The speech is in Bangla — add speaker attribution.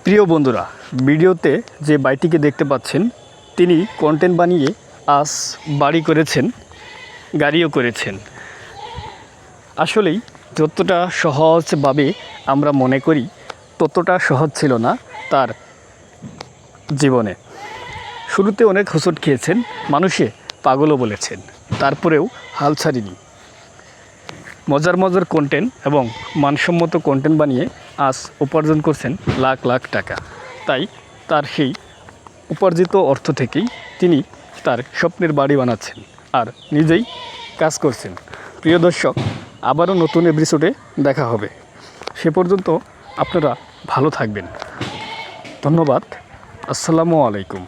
Speaker 1: প্রিয় বন্ধুরা, ভিডিওতে যে ভাইটিকে দেখতে পাচ্ছেন তিনি কন্টেন্ট বানিয়ে আজ বাড়ি করেছেন, গাড়িও করেছেন। আসলেই যতটা সহজভাবে আমরা মনে করি ততটা সহজ ছিল না তার জীবনে। শুরুতে অনেক হোঁচট খেয়েছেন, মানুষে পাগলও বলেছেন, তারপরেও হাল ছাড়িনি। মজার মজার কন্টেন্ট এবং মানসম্মত কন্টেন্ট বানিয়ে আজ উপার্জন করছেন লাখ লাখ টাকা। তাই তার সেই উপার্জিত অর্থ থেকেই তিনি তার স্বপ্নের বাড়ি বানাচ্ছেন আর নিজেই কাজ করছেন। প্রিয় দর্শক, আবারও নতুন এপিসোডে দেখা হবে। সে পর্যন্ত আপনারা ভালো থাকবেন। ধন্যবাদ। আসসালামু আলাইকুম।